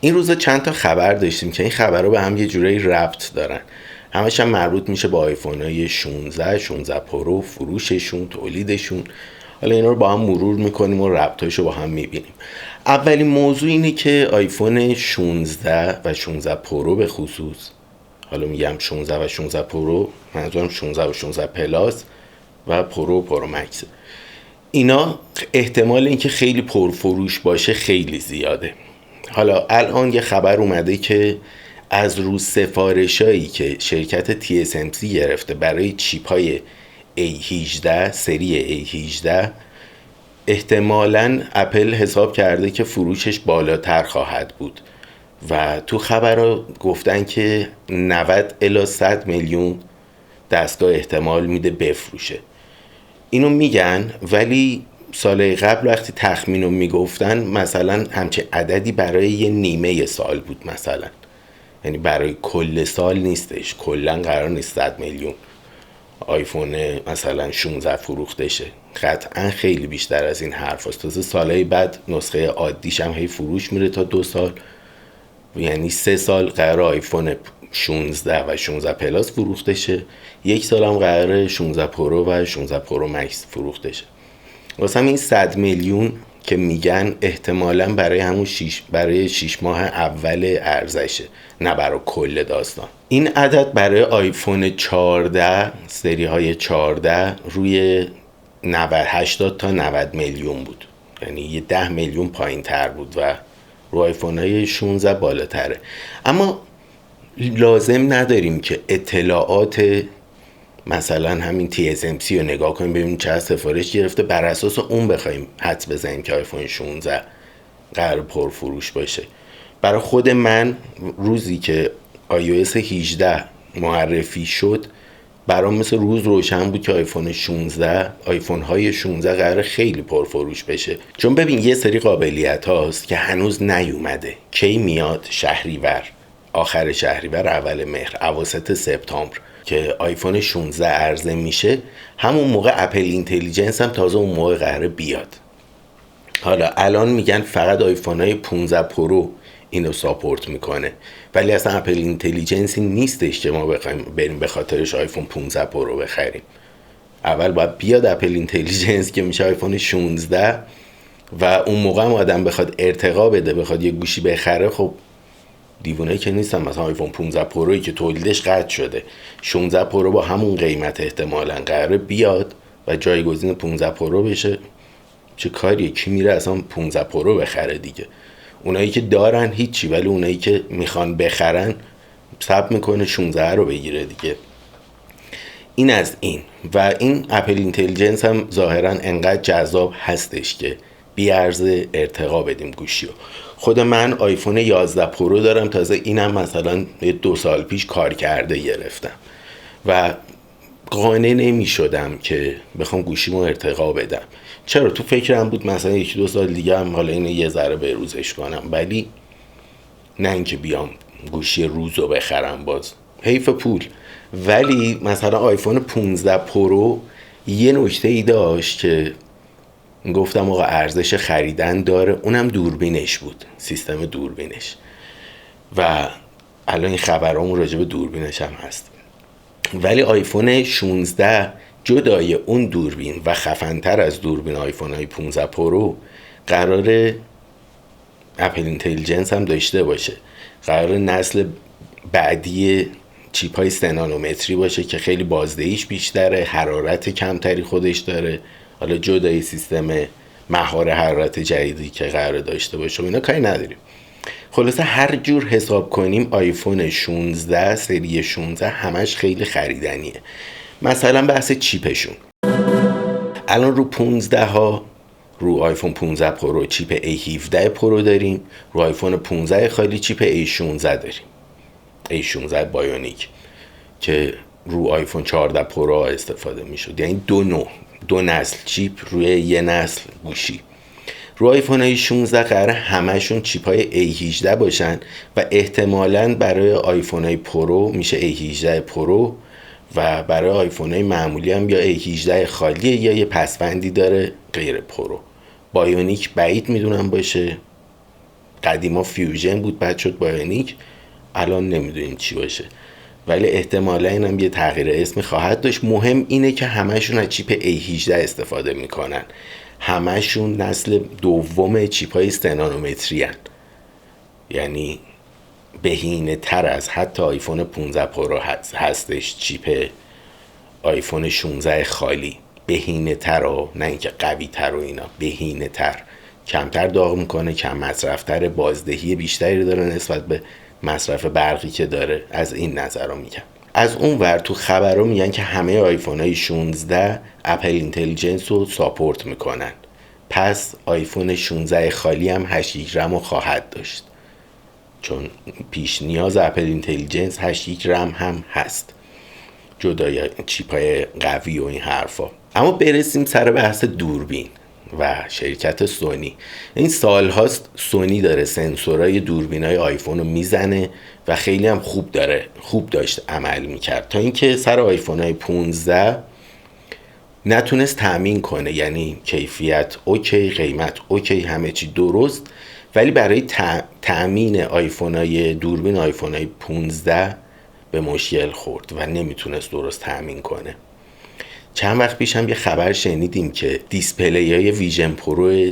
این روزا چند تا خبر داشتیم که این خبرها به هم یه جورایی ربط دارن. همش هم مربوط میشه به آیفون های 16 پرو، فروششون، تولیدشون. حالا اینا رو با هم مرور میکنیم و ربطاشو با هم میبینیم. اولین موضوع اینه که آیفون 16 و 16 پرو به خصوص، حالا میگم 16 و 16 پرو، منظورم 16 و 16 پلاس و پرو مکس، اینا احتمال اینکه خیلی پرفروش باشه خیلی زیاده. حالا الان یه خبر اومده که از رو سفارشایی که شرکت TSMC گرفته برای چیپ های A18 سری A18 احتمالاً اپل حساب کرده که فروشش بالاتر خواهد بود و تو خبرها گفتن که 90 الی 100 میلیون دستگاه احتمال میده بفروشه. اینو میگن، ولی سال قبل وقتی تخمینو میگفتن مثلا همچه عددی برای یه نیمه سال بود، مثلا یعنی برای کل سال نیستش. کلا قرار نیست 100 میلیون آیفون مثلا 16 فروخته شه. قطعا خیلی بیشتر از این حرف هست. تازه سالهای بعد نسخه عادیش هم هی فروش میره تا 2 سال، یعنی 3 سال قرار آیفون 16 و 16 پلاس فروخته شه، 1 سال هم قرار 16 پرو و 16 پرو مکس فروخته شه. واسه این 100 میلیون که میگن احتمالاً برای 6 ماه اول ارزشه، نه برای کل داستان. این عدد برای آیفون 14 سری های 14 روی 80 تا 90 میلیون بود، یعنی یه 10 میلیون پایین تر بود و رو آیفون های 16 بالاتره. اما لازم نداریم که اطلاعات مثلا همین TSMC رو نگاه کنیم ببینیم چه سفارش گرفته بر اساس اون بخوایم حدس بزنیم که آیفون 16 قرار پرفروش باشه. برای خود من روزی که iOS 18 معرفی شد برام مثل روز روشن بود که آیفون های 16 قرار خیلی پرفروش بشه. چون ببین یه سری قابلیت هاست که هنوز نیومده. کی میاد؟ شهریور، آخر شهریور اول مهر، اواسط سپتامبر که آیفون 16 عرضه میشه. همون موقع اپل اینتلیجنس هم تازه اون موقع قراره بیاد. حالا الان میگن فقط آیفون های 15 پرو اینو ساپورت میکنه، ولی اصلا اپل اینتلیجنسی نیستش که ما بخوایم بریم به خاطرش آیفون 15 پرو بخریم. اول باید بیاد اپل اینتلیجنس که میشه آیفون 16 و اون موقع هم آدم بخواد ارتقا بده، بخواد یه گوشی بخره، خب دیوونه که نیستم مثلا آیفون 15 پرویی که تولیدش قطع شده 16 پرو با همون قیمت احتمالاً قراره بیاد و جایگزین 15 پرو بشه. چه کاریه؟ کی میره اصلا 15 پرو بخره دیگه؟ اونایی که دارن هیچی، ولی اونایی که میخوان بخرن صبر میکنه 16 رو بگیره دیگه. این از این. و این اپل اینتلیجنس هم ظاهرا انقدر جذاب هستش که بی ارزه ارتقا بدیم گوشیو. خود من آیفون 11 پرو دارم، تازه اینم مثلا 2 سال پیش کار کرده گرفتم و قانع نمی شدم که بخوام گوشیمو ارتقا بدم. چرا؟ تو فکرم بود مثلا 1-2 سال دیگه هم حالا اینو یه ذره بروزش کنم، ولی نه اینکه بیام گوشی روزو بخرم، باز حیف پول. ولی مثلا آیفون 15 پرو یه نکته ای داشت که گفتم آقا ارزش خریدن داره، اونم دوربینش بود، سیستم دوربینش. و الان این خبرامون راجع به دوربینش هم هست. ولی آیفون 16 جدای اون دوربین و خفن‌تر از دوربین آیفون های 15 پرو قراره اپل اینتلیجنس هم داشته باشه. قراره نسل بعدی چیپ های 3 نانومتری باشه که خیلی بازدهیش بیشتره، حرارت کمتری خودش داره. حالا جدای سیستم مهار حرارت جدیدی که قراره داشته باشه اینا کاری نداریم. خلاصه هر جور حساب کنیم آیفون 16 سری 16 همش خیلی خریدنیه. مثلا بحث چیپشون، الان رو 15 ها رو آیفون 15 پرو چیپ A17 پرو داریم، رو آیفون 15 خالی چیپ A16 داریم، A16 بایونیک که رو آیفون 14 پرو استفاده می شد. یعنی دو نسل چیپ روی یه نسل گوشی. رو آیفون های 16 قراره همشون چیپ های A18 باشن و احتمالاً برای آیفون های پرو میشه A18 پرو و برای آیفون های معمولی هم یا A18 خالیه یا یه پسوندی داره غیر پرو. بایونیک بعید میدونم باشه، قدیما فیوژن بود بعد شد بایونیک، الان نمیدونیم چی باشه، ولی احتمالا اینم یه تغییر اسمی خواهد داشت. مهم اینه که همشون از چیپ A18 استفاده میکنن، همشون نسل دوم چیپ های 3 نانومتری هن. یعنی بهینه تر از حتی آیفون 15 پرو هستش چیپ آیفون 16 خالی، بهینه تر و نه اینکه قوی تر و اینا، بهینه تر، کمتر داغ میکنه، کم مصرف تر، بازدهی بیشتری داره نسبت به مصرف برقی که داره. از این نظر رو میگم. از اون ور تو خبرها میگن که همه آیفون های 16 اپل اینتلیجنس رو ساپورت میکنن، پس آیفون 16 خالی هم 8 گیگ رم رو خواهد داشت، چون پیش نیاز اپل اینتلیجنس 8 گیگ رم هم هست جدای چیپای قوی و این حرفا. اما برسیم سر بحث دوربین و شرکت سونی. این سال هاست سونی داره سنسورهای دوربینای آیفون رو میزنه و خیلی هم خوب داشت عمل میکرد، تا اینکه سر آیفون های 15 نتونست تأمین کنه. یعنی کیفیت اوکی، قیمت اوکی، همه چی درست، ولی برای تأمین آیفون های دوربین آیفون های 15 به مشکل خورد و نمیتونست درست تأمین کنه. چند وقت پیش هم یه خبر شنیدیم که دیسپلی های ویژن پرو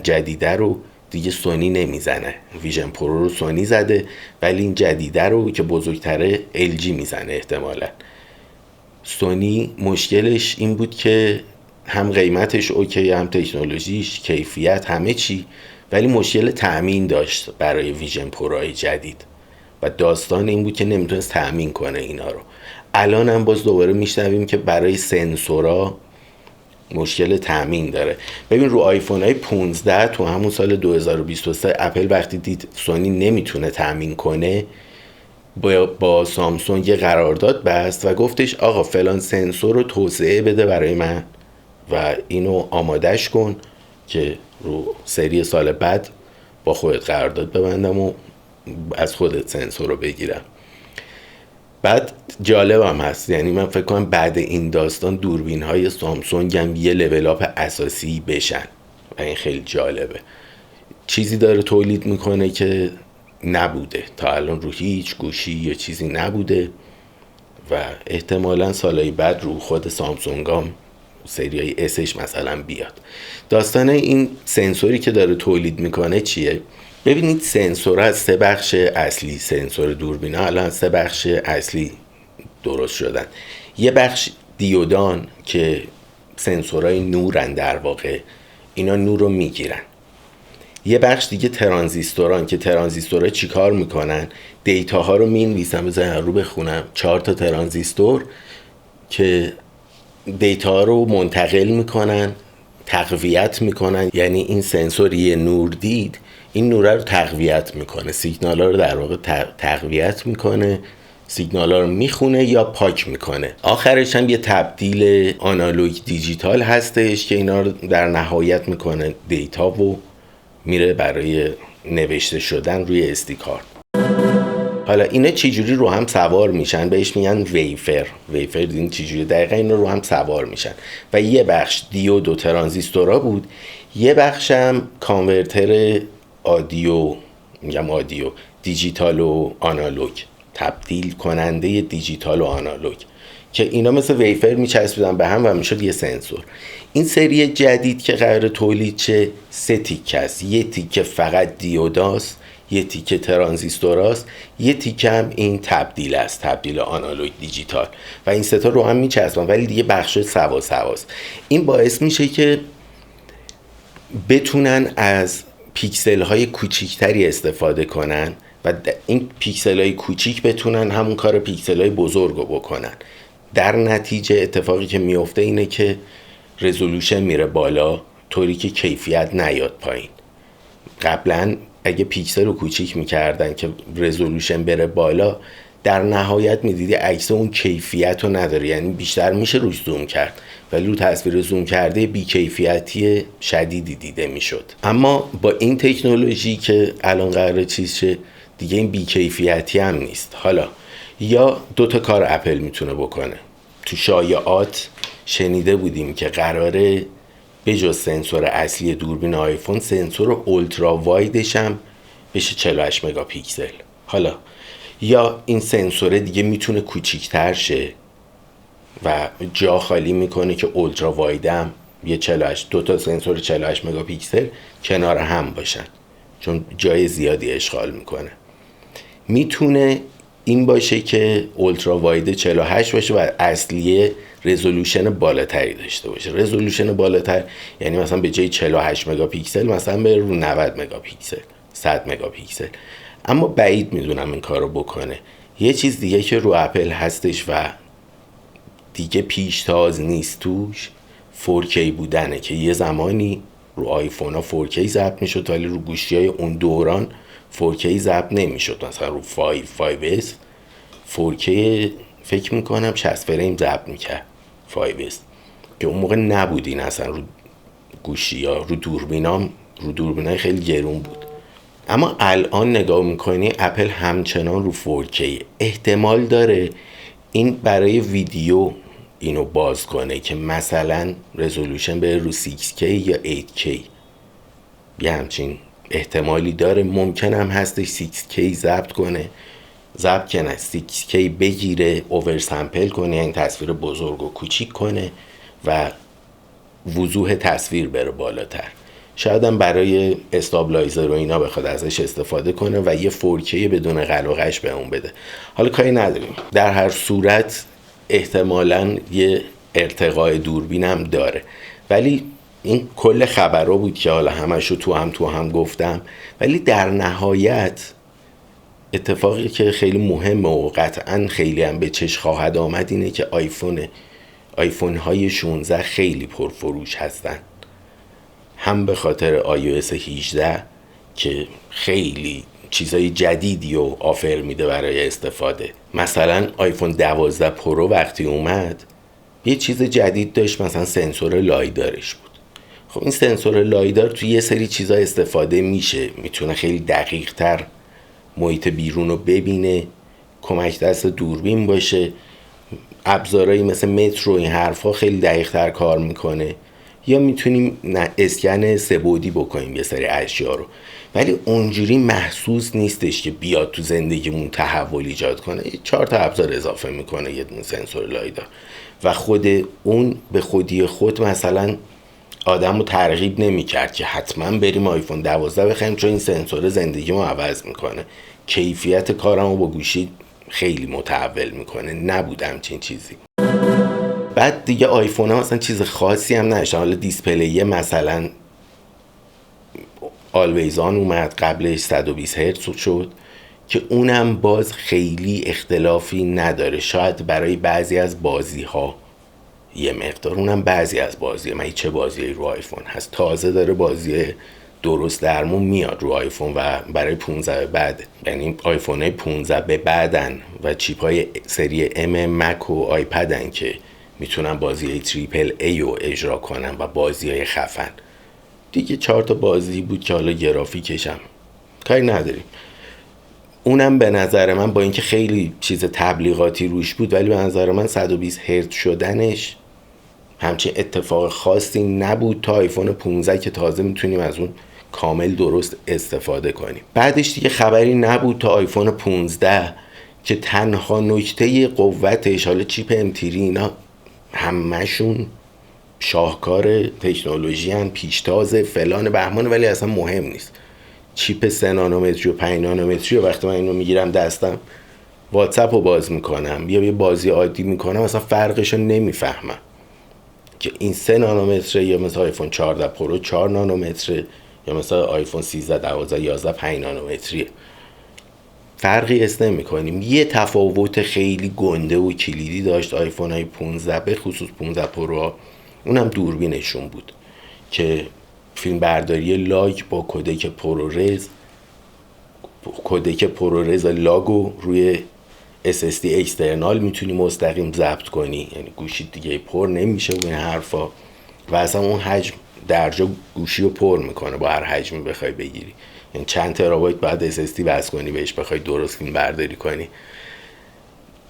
جدیده رو دیگه سونی نمیزنه. ویژن پرو رو سونی زده ولی این جدیده رو که بزرگتره LG میزنه احتمالا. سونی مشکلش این بود که هم قیمتش اوکی، هم تکنولوژیش، کیفیت، همه چی، ولی مشکل تأمین داشت برای ویژن پروهای جدید و داستان این بود که نمیتونست تأمین کنه اینا رو. الان هم باز دوباره میشنویم که برای سنسورا مشکل تأمین داره. ببین رو آیفون های 15 تو همون سال 2023 اپل وقتی دید سونی نمیتونه تأمین کنه با سامسونگ یه قرارداد بست و گفتش آقا فلان سنسور رو توسعه بده برای من و اینو آمادش کن که رو سری سال بعد با خودت قرارداد ببندم و از خودت سنسور رو بگیرم. بعد جالب هم هست، یعنی من فکر کنم بعد این داستان دوربین های سامسونگ هم یه لول اپ اساسی بشن و این خیلی جالبه. چیزی داره تولید میکنه که نبوده تا الان، رو هیچ گوشی یا چیزی نبوده و احتمالا سالهای بعد رو خود سامسونگ هم سری های اسش مثلا بیاد. داستان این سنسوری که داره تولید میکنه چیه؟ ببینید سنسور از 3 بخش اصلی، سنسور دوربین ها الان 3 بخش اصلی درست شدن. یه بخش دیودان که سنسورهای نورن، در واقع اینا نور رو میگیرن. یه بخش دیگه ترانزیستوران که ترانزیستورها چی کار میکنن؟ دیتا ها رو مینویسن، بذارین رو بخونم، 4 تا ترانزیستور که دیتا ها رو منتقل میکنن، تقویت میکنن. یعنی این سنسور یه نور دید، این نوره رو تقویت میکنه، سیگنال ها رو در واقع تقویت میکنه، سیگنال ها رو میخونه یا پاک میکنه. آخرش هم یه تبدیل آنالوگ دیجیتال هستش که اینا رو در نهایت میکنه دیتا و میره برای نوشته شدن روی SD کارت. حالا اینا چجوری رو هم سوار میشن؟ بهش میگن ویفر این چجوری دقیقا اینا رو هم سوار میشن. و یه بخش دیود و ترانزیستورا بود، یه بخش هم کانورتر آدیو دیجیتال و آنالوگ، تبدیل کننده دیجیتال و آنالوگ، که اینا مثل ویفر میچسبیدن به هم و میشد یه سنسور. این سری جدید که قرار تولید چه 3 تیکه است. یه تیکه فقط دیوداست، یه تیکه ترانزیستوراست، یه تیکه هم این تبدیل است، تبدیل آنالوگ دیجیتال، و این 3 تا رو هم میچسبن ولی دیگه بخش سواست. این باعث میشه که بتونن از پیکسل های کوچیکتری استفاده کنن و این پیکسل های کوچیک بتونن همون کار پیکسل های بزرگ رو بکنن. در نتیجه اتفاقی که میفته اینه که رزولوشن میره بالا، طوری که کیفیت نیاد پایین. قبلا اگه پیکسل رو کوچیک میکردن که رزولوشن بره بالا، در نهایت میدیدی عکس اون کیفیت رو نداره، یعنی بیشتر میشه روش زوم کرد ولی رو تصویر زوم کرده بی‌کیفیتی شدیدی دیده میشد. اما با این تکنولوژی که الان قراره چیز شه، دیگه این بی‌کیفیتی هم نیست. حالا یا 2 تا کار اپل میتونه بکنه. تو شایعات شنیده بودیم که قراره به جز سنسور اصلی دوربین آیفون، سنسور اولترا وایدش هم بشه 48 مگاپیکسل. حالا یا این سنسور دیگه میتونه کوچیک‌تر شه و جا خالی میکنه که اولترا واید هم یه 48 دو تا سنسور 48 مگاپیکسل کنار هم باشن، چون جای زیادی اشغال میکنه. میتونه این باشه که اولترا واید 48 باشه و اصلیه رزولوشن بالاتری داشته باشه. رزولوشن بالاتر یعنی مثلا به جای 48 مگاپیکسل مثلا به رو 90 مگاپیکسل، 100 مگاپیکسل. اما بعید میدونم این کارو بکنه. یه چیز دیگه که رو اپل هستش و دیگه پیشتاز نیست توش 4K بودنه، که یه زمانی رو آیفون ها 4K ضبط میشد ولی رو گوشی های اون دوران 4K ضبط نمیشد. مثلا رو 5S 4K فکر میکنم 60 فریم ضبط میکرد 5S، که اون موقع نبودین اصلا رو گوشی ها. رو دوربینای خیلی گرون بود. اما الان نگاه میکنی اپل همچنان رو 4K. احتمال داره این برای ویدیو اینو باز کنه که مثلا رزولوشن به رو 6K یا 8K، یه همچین احتمالی داره. ممکن هم هستش 6K ضبط کنه، ضبط کنه 6K بگیره، اوور سامپل کنه، یعنی تصویر بزرگ و کوچیک کنه و وضوح تصویر بره بالاتر. شاید هم برای استابلایزر و اینا بخواد ازش استفاده کنه و یه 4K بدون قلقش به اون بده. حالا کاری نداریم، در هر صورت احتمالاً یه ارتقای دوربین هم داره. ولی این کل خبرها بود که حالا همشو تو هم گفتم. ولی در نهایت اتفاقی که خیلی مهمه و قطعاً خیلی هم به چشم خواهد آمد اینه که آیفون های 16 خیلی پرفروش هستن، هم به خاطر iOS 18 که خیلی چیزای جدیدی و آفر میده برای استفاده. مثلا آیفون 12 پرو وقتی اومد یه چیز جدید داشت، مثلا سنسور لایدارش بود. خب این سنسور لایدار توی یه سری چیزا استفاده میشه، میتونه خیلی دقیق تر محیط بیرون رو ببینه، کمک دست دوربین باشه، ابزارهایی مثل متر و این حرفا خیلی دقیق تر کار میکنه. یا میتونیم اسکن سه‌بعدی بکنیم یه سری اشیا رو، ولی اونجوری محسوس نیستش که بیاد تو زندگیمون تحول ایجاد کنه. 4 تا ابزار اضافه میکنه یه دونه سنسور لایدار و خود اون به خودی خود مثلا آدمو ترغیب نمیکرد که حتما بریم آیفون 12 بخریم چون این سنسور زندگیمو عوض میکنه، کیفیت کارمو با گوشی خیلی متحول میکنه. نبودم چنین چیزی. بعد دیگه آیفون ها مثلا چیز خاصی هم نداشتن. حالا دیسپلی مثلا آلویزان اومد، قبلش 120 هرتز شد که اونم باز خیلی اختلافی نداره. شاید برای بعضی از بازی ها یه مقدار، اونم بعضی از بازی ها، من چه بازی رو آیفون هست تازه داره بازی درست درمون میاد رو آیفون و برای 15 به بعد، یعنی آیفون های 15 به بعدن و چیپ های سری ام مک و آیپدن که میتونن بازی تریپل ای رو اجرا کنن و بازی های خفن. دیگه 4 تا بازی بود که حالا گرافیکش هم کاری نداریم. اونم به نظر من با اینکه خیلی چیز تبلیغاتی روش بود، ولی به نظر من 120 هرتز شدنش همچین اتفاق خاصی نبود تا آیفون 15 که تازه میتونیم از اون کامل درست استفاده کنیم. بعدش دیگه خبری نبود تا آیفون 15 که تنها نکته قوتش، حالا چیپ امتیری اینا همشون شاهکار تکنولوژی هن، پیشتاز فلان بهمان، ولی اصلا مهم نیست. چیپ 3 نانومتری و 5 نانومتری و وقتی من اینو میگیرم دستم واتساپ رو باز میکنم یا یه بازی عادی میکنم اصلا فرقش رو نمیفهمم که این 3 نانومتره یا مثل آیفون 14 پرو 4 نانومتره یا مثل آیفون 13 12 11 5 نانومتریه. فرقی حس نمی‌کنیم. یه تفاوت خیلی گنده و کلیدی داشت آیفون های 15 به خصوص 15 پرو، اونم دوربینشون بود که فیلم برداری لاگ با کودک پرورز لاگو روی SSD اکسترنال میتونی مستقیم ضبط کنی، یعنی گوشی دیگه پر نمیشه و این حرفا و اصلا اون حجم درجا گوشی رو پر میکنه با هر حجمی بخوای بگیری، یعنی چند ترابایت بعد SSD وصل کنی بهش بخوای درست فیلم برداری کنی.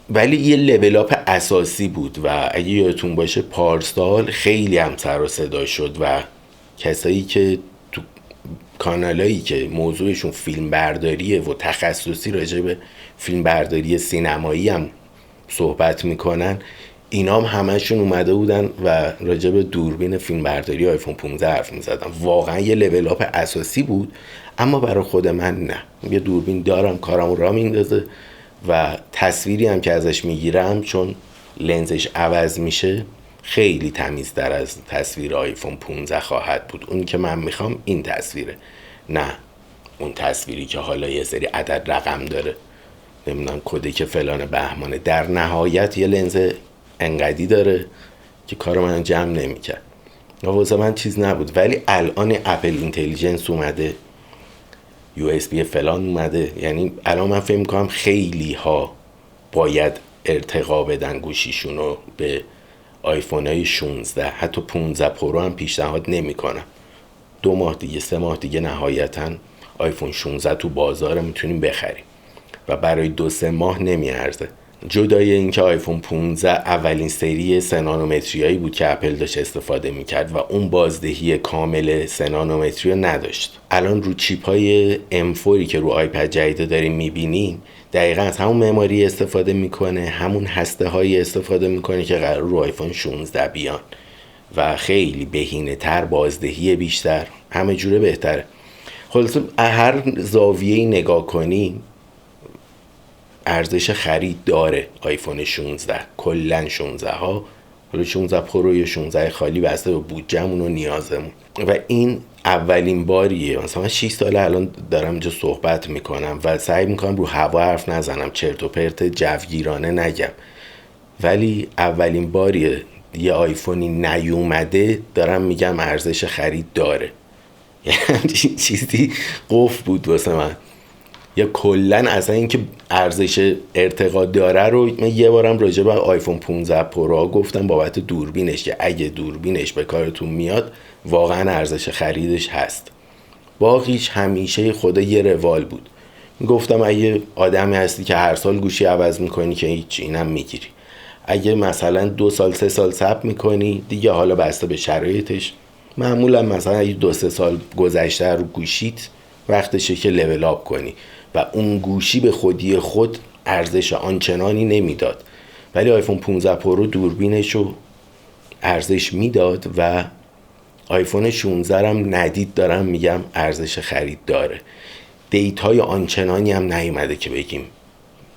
ولی یه لول اپ اساسی بود و اگه یادتون باشه پارسال خیلی هم سر و صدا شد و کسایی که تو کانالایی که موضوعشون فیلم برداریه و تخصصی راجع به فیلم برداری سینمایی هم صحبت میکنن، اینا هم همشون اومده بودن و راجع به دوربین فیلم برداری آیفون 15 حرف میزدن. واقعا یه لول اپ اساسی بود، اما برای خود من نه. یه دوربین دارم، کارمو راه میندازه و تصویری هم که ازش میگیرم چون لنزش عوض میشه خیلی تمیزتر از تصویر آیفون 15 خواهد بود. اون که من میخوام این تصویره، نه اون تصویری که حالا یه سری عدد رقم داره، نمیدونم کدک فلان بهمانه. در نهایت یه لنز انقدی داره که کار من جمع نمیکرد. واسه من چیز نبود. ولی الان اپل اینتلیجنس اومده، یو اس بی فلان اومده، یعنی الان من فکر میکنم خیلی ها باید ارتقا بدن گوشیشونو به آیفون های 16، حتی 15 پرو هم پیشنهاد نمیکنم. 2 ماه دیگه 3 ماه دیگه نهایتا آیفون 16 تو بازار میتونیم بخریم و برای 2-3 ماه نمیارزه. جدای اینکه آیفون 15 اولین سری 3 نانومتریایی بود که اپل داشت استفاده میکرد و اون بازدهی کامل 3 نانومتری رو نداشت. الان رو چیپ های M4 که رو آیپد جدید داریم میبینیم دقیقا از همون معماری استفاده میکنه، همون هسته های استفاده میکنه که قرار رو آیفون 16 بیان و خیلی بهینه تر، بازدهی بیشتر، همه جوره بهتره. خلاصه هر زاویه‌ای نگاه کنی ارزش خرید داره آیفون 16. کلن 16 ها، حالا 16 پرو یا 16 خالی بسته به بودجه‌مون و نیازمون. و این اولین باریه، مثلا من 6 ساله الان دارم اینجا صحبت میکنم و سعی میکنم رو هوا حرف نزنم، چرت و پرت جوگیرانه نگم، ولی اولین باریه یه آیفونی نیومده دارم میگم ارزش خرید داره. یعنی چیزی قفل بود واسه من. یا کلن اصلا این که ارزش ارتقا داره رو من یه بارم راجع به آیفون 15 پرو گفتم بابت دوربینش که اگه دوربینش به کارتون میاد واقعا ارزش خریدش هست. باقیش همیشه خدا یه روال بود. گفتم اگه آدمی هستی که هر سال گوشی عوض میکنی که هیچ، اینم میگیری. اگه مثلا 2 سال 3 سال صبر میکنی دیگه، حالا بسته به شرایطش، معمولا مثلا اگه 2-3 سال گذشته رو گوشیت وقتشه که لول اپ کنی و اون گوشی به خودی خود ارزش آنچنانی نمیداد. ولی آیفون 15 پرو دوربینشو ارزش میداد و آیفون 16 هم ندید دارم میگم ارزش خرید داره. دیتای آنچنانی هم نیومده که بگیم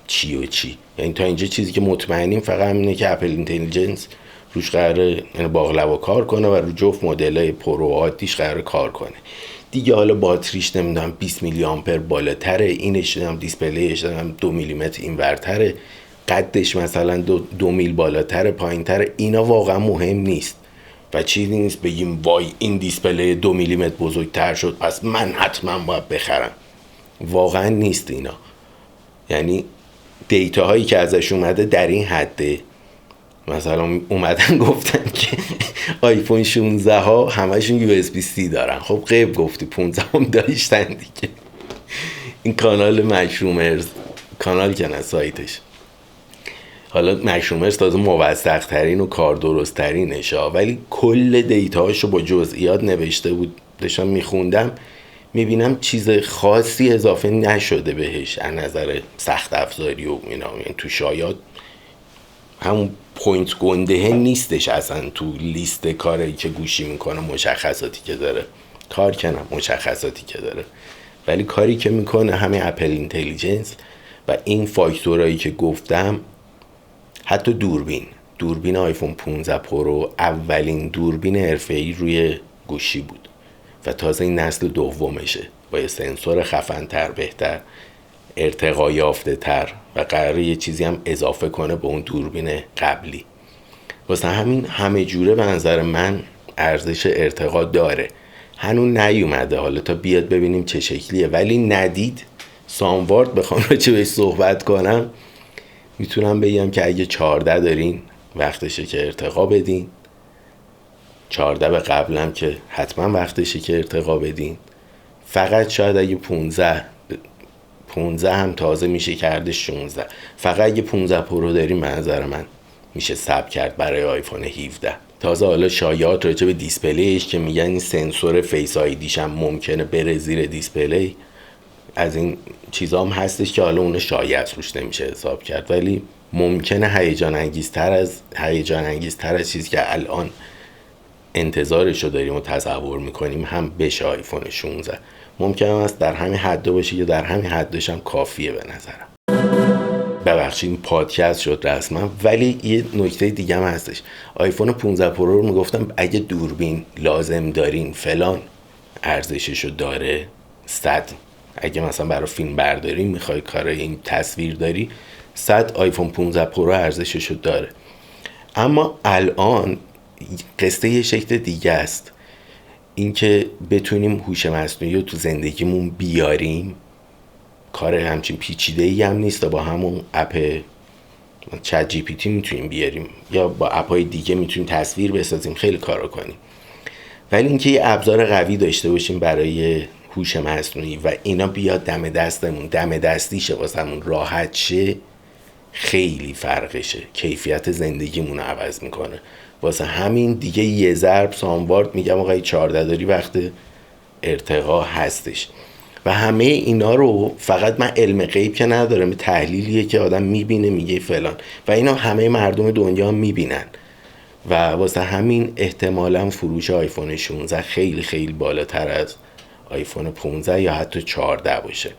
چی و چی. یعنی تا اینجا چیزی که مطمئنیم فقط همینه که اپل اینتلیجنس روش قراره باقلوا کار کنه و رو جفت مدلای پرو و عادیش قراره کار کنه دیگه. حالا باتریش نمیدونم 20 میلی آمپر بالاتره، اینش نمیدونم دیسپلیش نمیدونم 2 میلیمتر اینورتره، قدش مثلا 2 میل بالاتره پایینتره، اینا واقعا مهم نیست و چیزی نیست بگیم وای این دیسپلی 2 میلیمتر بزرگتر شد پس من حتما باید بخرم. واقعا نیست اینا. یعنی دیتا هایی که ازش اومده در این حده. مثلا اومدن گفتن که آیفون 16 ها همشون یو اس بی سی دارن. خب غیب گفتی 15 هم داشتن دیگه. این کانال مشرومرز، کانال که نه سایتش، حالا مشرومرز تازه موثق ترین و کار درست ترینشه، ولی کل دیتا هاشو با جزئیات نوشته بود. داشتم میخوندم میبینم چیز خاصی اضافه نشده بهش از نظر سخت افزاری و اینا. یعنی تو شایاد همون پوینت گنده نیستش اصلا تو لیست کاری که گوشی میکنه، مشخصاتی که داره، کار کنم مشخصاتی که داره، ولی کاری که میکنه همین اپل اینتلیجنس و این فاکتورایی که گفتم. حتی دوربین آیفون 15 پرو اولین دوربین حرفه‌ای روی گوشی بود و تازه این نسل دومشه با یه سنسور خفن‌تر، بهتر، ارتقا یافته تر و قراره یه چیزی هم اضافه کنه به اون دوربین قبلی. واسه همین همه جوره به نظر من ارزش ارتقا داره. هنوز نیومده، حالا تا بیاد ببینیم چه شکلیه، ولی ندید ساموارد بخوام راجع بهش صحبت کنم میتونم بگم که اگه 14 دارین وقتشه که ارتقا بدین. 14 به قبلم که حتما وقتشه که ارتقا بدین. فقط شاید اگه 15 هم تازه میشه کرده 16. فقط اگه 15 پرو داریم به نظر من میشه صبر کرد برای آیفون 17. تازه حالا شایعات راجع به دیسپلیش که میگن این سنسور فیس آیدیش هم ممکنه بره زیر دیسپلی، از این چیزا هم هستش که حالا اون شایعات روش نمیشه حساب کرد، ولی ممکنه هیجان انگیزتر از چیزی که الان انتظارشو داریم و تصور میکنیم هم بشه آیفون 16. ممکنه است در همین حد باشه یا در همین حدش هم کافیه به نظرم. ببخشید این پادکست شد رسما، ولی یه نکته دیگه هم هستش. آیفون 15 پرو رو میگفتم اگه دوربین لازم دارین فلان ارزششو داره 100، اگه مثلا برای فیلم برداری میخوای کارای این تصویر داری 100 آیفون 15 پرو ارزششو داره. اما الان قصه یه شکل دیگه است، اینکه بتونیم هوش مصنوعی رو تو زندگیمون بیاریم کار همچین پیچیده‌ای هم نیست. با همون اپ چت جی پی تی میتونیم بیاریم یا با اپ‌های دیگه میتونیم تصویر بسازیم، خیلی کارا کنیم. ولی اینکه یه ابزار قوی داشته باشیم برای هوش مصنوعی و اینا بیاد دم دستمون، دم دستیشه واسمون راحت شه، خیلی فرقشه، کیفیت زندگیمون رو عوض میکنه. واسه همین دیگه یه ضرب ساموارد میگم آقای 14 داری وقت ارتقا هستش. و همه اینا رو فقط من علم غیب که ندارم، تحلیلیه که آدم میبینه میگه فلان، و اینا همه مردم دنیا میبینن و واسه همین احتمالا فروش آیفون 16 خیلی خیلی بالاتر از آیفون 15 یا حتی 14 باشه.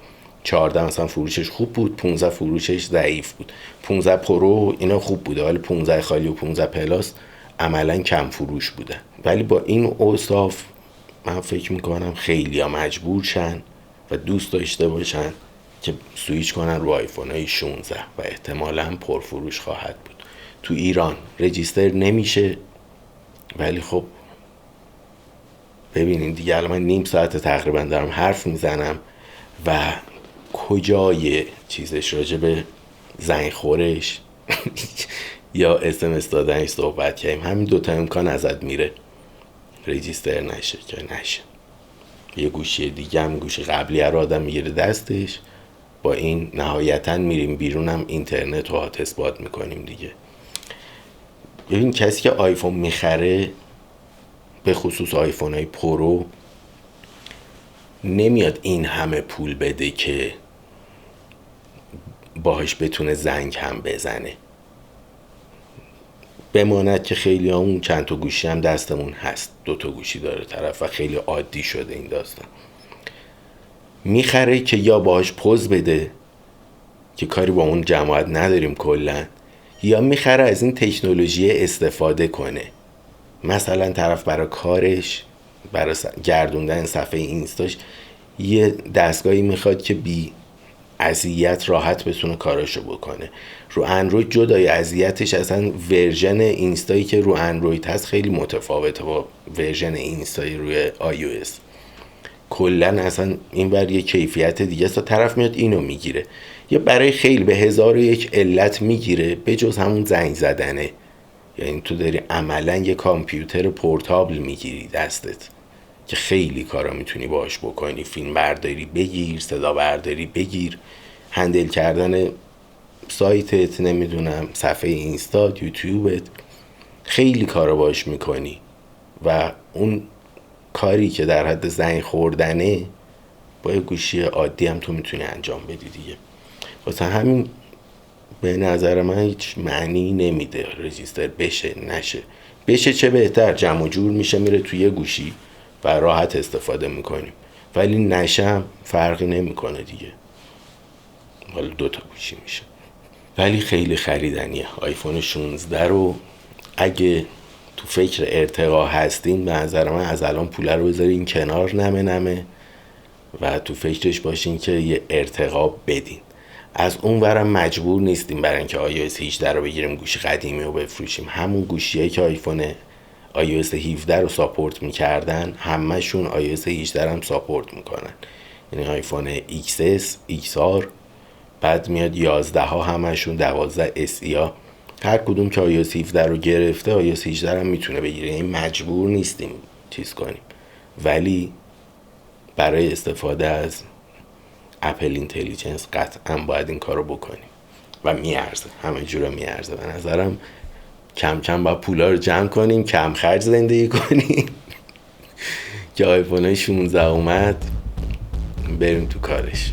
14 مثلا فروشش خوب بود، 15 فروشش ضعیف بود. 15 پرو اینا خوب بوده، ولی 15 خالی و 15 پلاس عملا کم فروش بودن. ولی با این اوصاف من فکر میکنم خیلی ها مجبور شن و دوست داشته باشن که سویچ کنن رو آیفون های 16 و احتمالاً پرفروش خواهد بود. تو ایران رجیستر نمیشه، ولی خب ببینین دیگه الان من نیم ساعت تقریبا دارم حرف میزنم و کجای چیزش راجع به زنگ خورش یا SMS دادنش صحبت کردیم. همین دوتا امکان ازت میره، رجیستر نشه که نشه. یه گوشی دیگه هم گوشی قبلی رو آدم میگیره دستش، با این نهایتا میریم بیرونم اینترنت رو هات اسپات میکنیم دیگه. ببین کسی که آیفون میخره، به خصوص آیفون های پرو، نمیاد این همه پول بده که باهاش بتونه زنگ هم بزنه. بماند که خیلی همون چند تا گوشی هم دستمون هست، 2 تا گوشی داره طرف و خیلی عادی شده این داستان. میخره که یا باهاش پوز بده که کاری با اون جماعت نداریم کلن، یا میخره از این تکنولوژی استفاده کنه. مثلا طرف برای کارش، برای گردوندن صفحه اینستاش یه دستگاهی میخواد که بی اذیت راحت بتونه کاراشو بکنه. رو اندروید جدای اذیتش اصلا ورژن اینستایی که رو اندروید هست خیلی متفاوته با ورژن اینستایی روی iOS. کلن اصلا این بر یه کیفیت دیگه است. طرف میاد اینو میگیره، یا برای خیلی به 1001 علت میگیره به جز همون زنگ زدنه. یعنی تو داری عملا یه کامپیوتر پورتابل میگیری دستت که خیلی کارا میتونی باهاش بکنی. فیلم برداری بگیر، صدا برداری بگیر، هندل کردن سایتت، نمیدونم صفحه اینستا، یوتیوبت، خیلی کارا باهاش میکنی و اون کاری که در حد زنگ خوردنه با یه گوشی عادی هم تو میتونی انجام بدی دیگه. واسه همین به نظر من هیچ معنی نمیده رجیستر بشه نشه. بشه چه بهتر، جمع و جور میشه میره توی یه گوشی و راحت استفاده میکنیم، ولی نشم فرقی نمیکنه دیگه، حالا 2 تا گوشی میشه. ولی خیلی خریدنیه آیفون 16 رو. اگه تو فکر ارتقا هستین به نظر من از الان پوله رو بذارین کنار نمه و تو فکرش باشین که یه ارتقا بدین. از اون ورم مجبور نیستیم برای اینکه iOS 18 رو بگیریم گوشی قدیمی رو بفروشیم. همون گوشیایی که آیفون iOS 17 رو ساپورت میکردن همه‌شون iOS 18 هم ساپورت میکنن. یعنی آیفون XS، XR، بعد میاد 11 ها همه‌شون، 12 SE ها، هر کدوم که iOS 17 رو گرفته iOS 18 هم میتونه بگیره. یعنی مجبور نیستیم چیز کنیم، ولی برای استفاده از اپل اینتلیجنس قطعا باید این کارو بکنیم و میارزه، همه جوره میارزه. به نظرم کم کم با پولا رو جمع کنیم، کم خرج زندگی کنیم که آیفون 16 اومد بریم تو کارش.